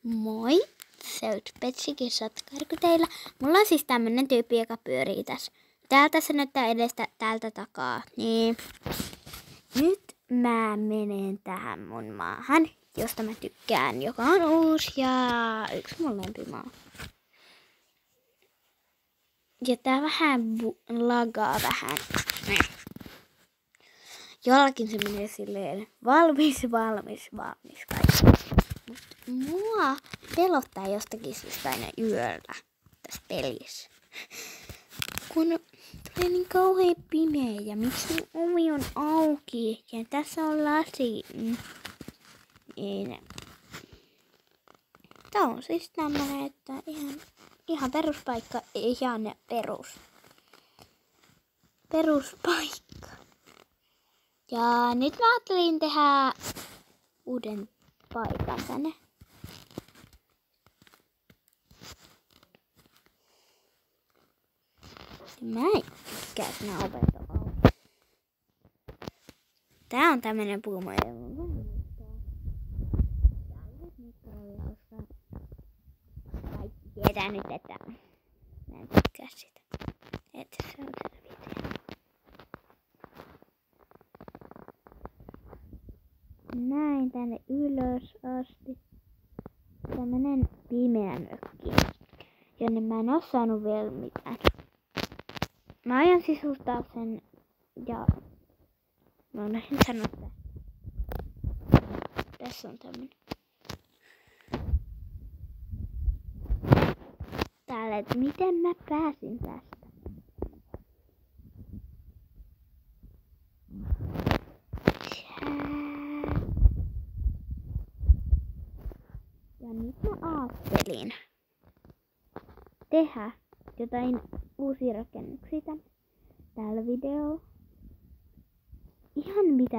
Moi, se on Petsikissat Karkuteilla. Mulla on siis tämmönen tyyppi, joka pyörii tässä. Täältä se näyttää edestä, täältä takaa. Niin. Nyt mä menen tähän mun maahan, josta mä tykkään, joka on uusi ja yksi mun lempimaa. Ja tää vähän lagaa vähän. Jollakin se menee silleen valmis kaikki. Mua pelottaa jostakin syystä aina yöllä tässä pelissä. Kun tulee niin kauhean pimeä ja miksi ovi on auki ja tässä on lasi. Niin. Tää on siis tämmönen, että ihan peruspaikka, ihan peruspaikka. Ja nyt mä ajattelin tehdä uuden paikan tänne. Mä en tykkää, että nää ovet on auki. Tää on tämmönen puumo. Kaikki tietää nyt, että mä en tykkää sitä. Että se on se video. Näin tänne ylös asti. Tämmönen pimeä mökki, jonne mä en oo saanut vielä mitään. Mä aion sisustaa sen ja mä unohdin sanoa, että tässä on tämmönen. Täällä, että miten mä pääsin tästä. Ja nyt mä ajattelin tehdä jotain uusia rakennuksia tällä videolla. Ihan mitä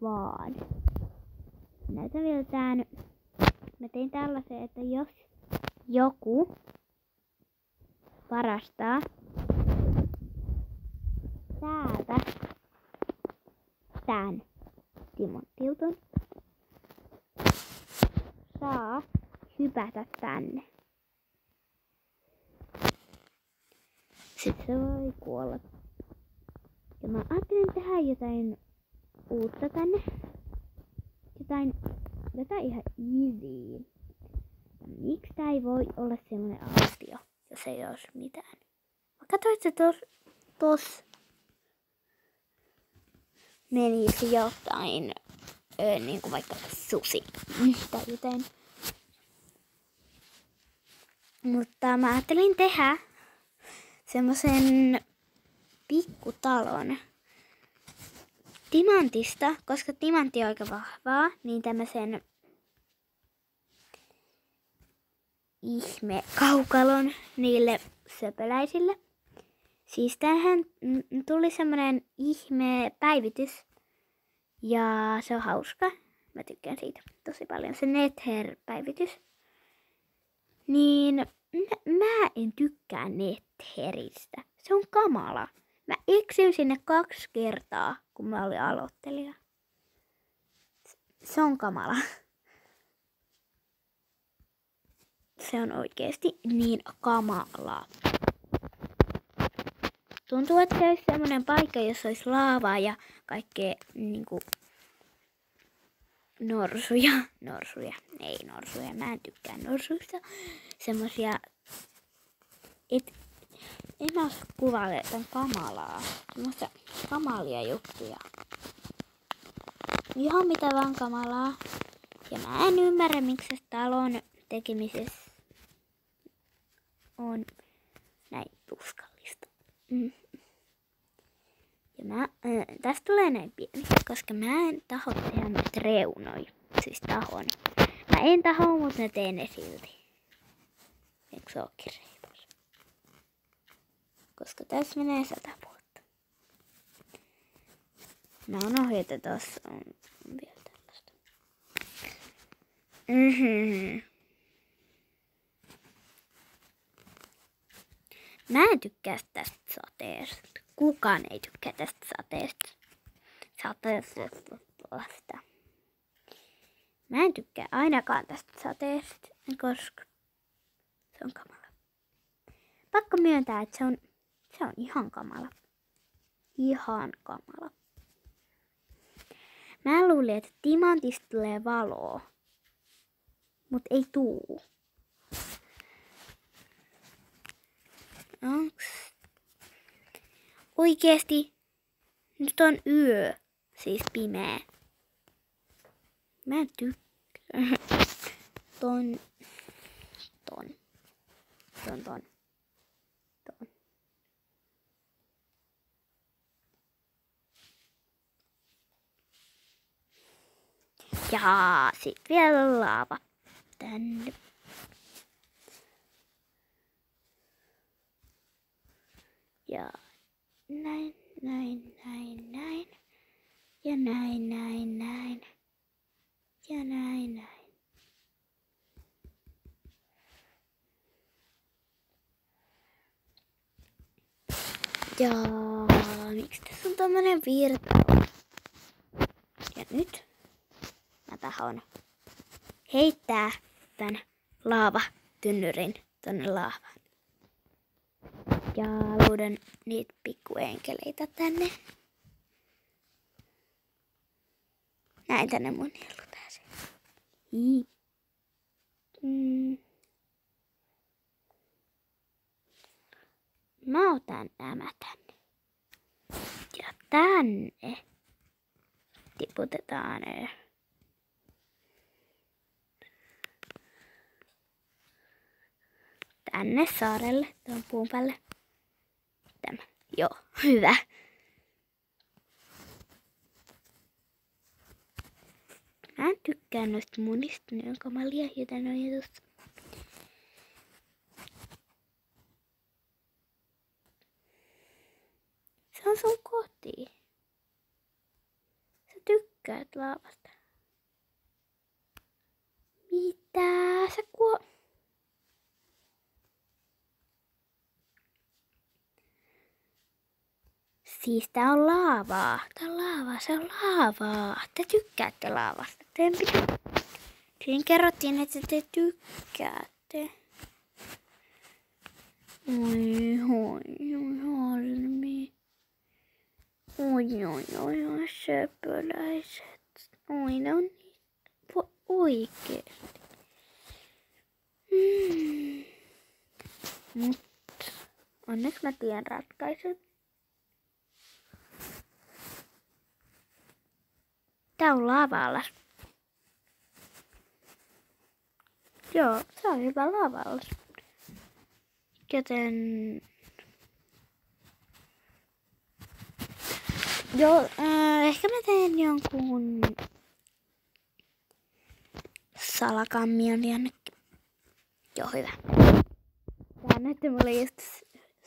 vaan. Näytän vielä tän. Mä tein tällaisen, että jos joku varastaa täältä tän timanttiutun, saa hypätä tänne. Sitten se voi kuolla. Ja mä ajattelin tehdä jotain uutta tänne. Jotain ihan easy. Ja miksi tää ei voi olla semmonen autio, jos ei olisi mitään. Mä katsoin, että tos menisi jotain, niinku vaikka susi tai jotain. Mutta mä ajattelin tehdä semmosen pikkutalon timantista, koska timantti on aika vahvaa, niin tämmösen ihme kaukalon niille söpöläisille. Siis tähän tuli semmonen ihme päivitys ja se on hauska. Mä tykkään siitä tosi paljon. Se Nether-päivitys. Niin mä en tykkää Netheristä. Se on kamala. Mä eksyin sinne 2 kertaa, kun mä olin aloittelija. Se on kamala. Se on oikeesti niin kamala. Tuntuu, että se olisi semmonen paikka, jossa olisi laavaa ja kaikkea niinku norsuja. Ei norsuja, mä en tykkää norsuista. Semmosia, en mä osaa kuvailla jotain kamalaa. Semmoista kamalia juttuja. Ihan mitä vaan kamalaa. Ja mä en ymmärrä, miksi se talon tekemisessä on näin tuskallista. Ja tästä tulee näin pieni, koska mä en taho tehdä näitä reunoja. Siis tahon. Mä en taho, mutta mä teen ne silti. Eikö se ookin reipas? Koska tässä menee 100 vuotta. Mä unohdin, että tossa on vielä tällaista. Mä en tykkää tästä sateesta. Kukaan ei tykkää tästä sateesta. Mä en tykkää ainakaan tästä sateesta, koska se on kamala. Pakko myöntää, että se on ihan kamala. Ihan kamala. Mä luulin, että timantista tulee valoa, mut ei tuu. Onks? Oikeesti? Nyt on yö, siis pimeä. Mä en tykkää. Ton. Ja sit vielä laava tänne. Ja näin. Ja näin. Ja näin. Ja miksi tässä on tämmönen virta? Ja nyt mä tahon heittää tän laavatynnyrin tonne laavaan. Ja luodan niitä pikkuenkeleitä tänne. Näin tänne mun nielu pääsee. Mä otan nämä tänne. Ja tänne tiputetaan tänne saarelle, tuon puun päälle. Tämä. Joo, hyvä. Mä en tykkää noista munista, ne on kamalia, joten on jo tossa. Se on sun koti. Sä tykkäät laavasta. Mitä? Sä Siis tää on laavaa. Se on laavaa. Te tykkäätte laavasta. Siinä kerrottiin, että te tykkäätte. Oi, Halmi. Oi, söpöläiset. Oi, ne on niin oikeesti. Mut onneksi mä tiedän ratkaisun. Tää on lava-allas. Joo, se on hyvä lava-allas. Joten joo, ehkä mä teen jonkun salakammion jonnekin. Joo, hyvä. Tää näytti mulle just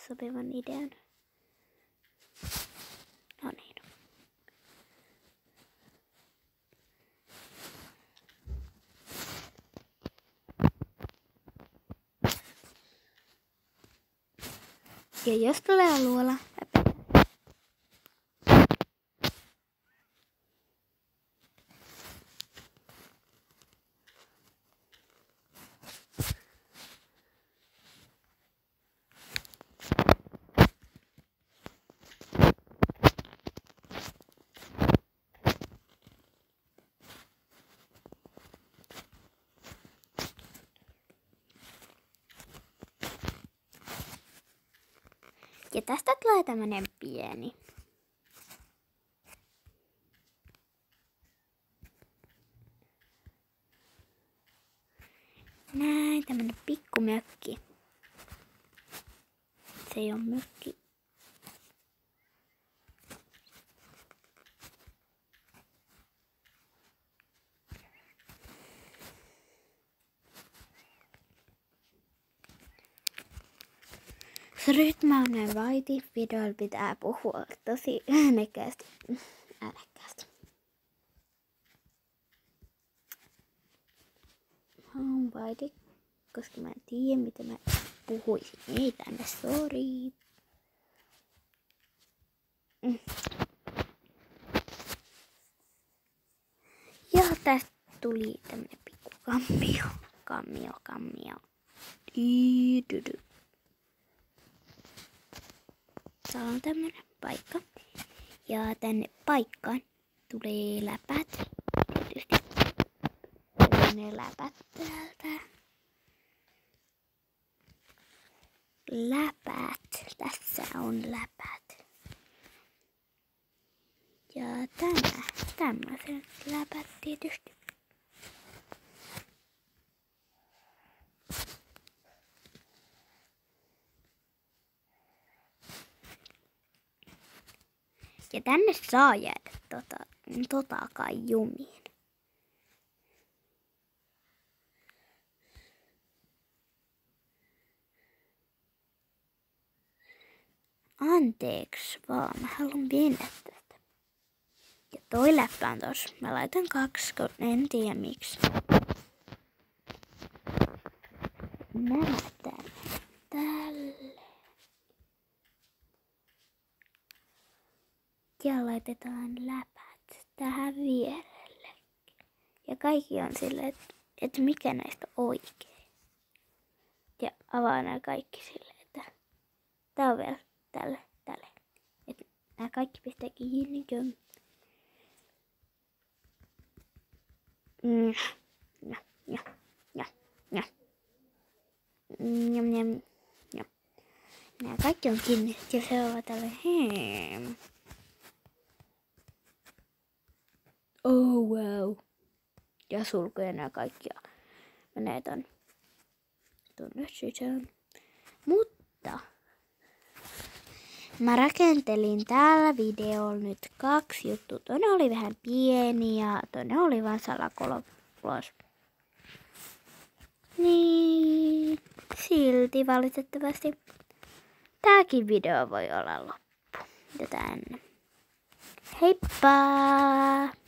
sopivan idean. No niin. Ja jos tulee luola, ja tästä tulee tämmönen pieni. Näin, tämmönen pikkumökki. Se ei oo mökki. Rytmä on näin vaiti. Videolla pitää puhua tosi äänekkäästi. Mä oon vaiti, koska mä en tiedä mitä mä puhuisin. Ei tänne, sori. Ja tästä tuli tämmönen pikku kammio. Täällä on tämmönen paikka. Ja tänne paikkaan tulee läpät. Tietysti. Ne läpät täältä. Läpät. Tässä on läpät. Ja tämmöiset läpät tietysti. Ja tänne saa jäädä kai jumiin. Anteeksi vaan, mä haluan mennä tästä. Ja toi läppä on tossa. Mä laitan 2, kun en tiedä miksi. Nämä tälle. Ja laitetaan läpät tähän vierelle. Ja kaikki on silleen, että mikä näistä on oikein. Ja avaa nämä kaikki silleen, että tää on vielä tälle. Että nämä kaikki pistää kiinni. Nämä kaikki on kiinni. Ja se on tälle Oh wow. Ja sulkuja nämä kaikki menee tuonne sisään. Mutta mä rakentelin tällä videolla nyt 2 juttua. Toinen oli vähän pieni ja toinen oli vaan salakolos. Niin, silti valitettavasti tääkin video voi olla loppu. Heippa!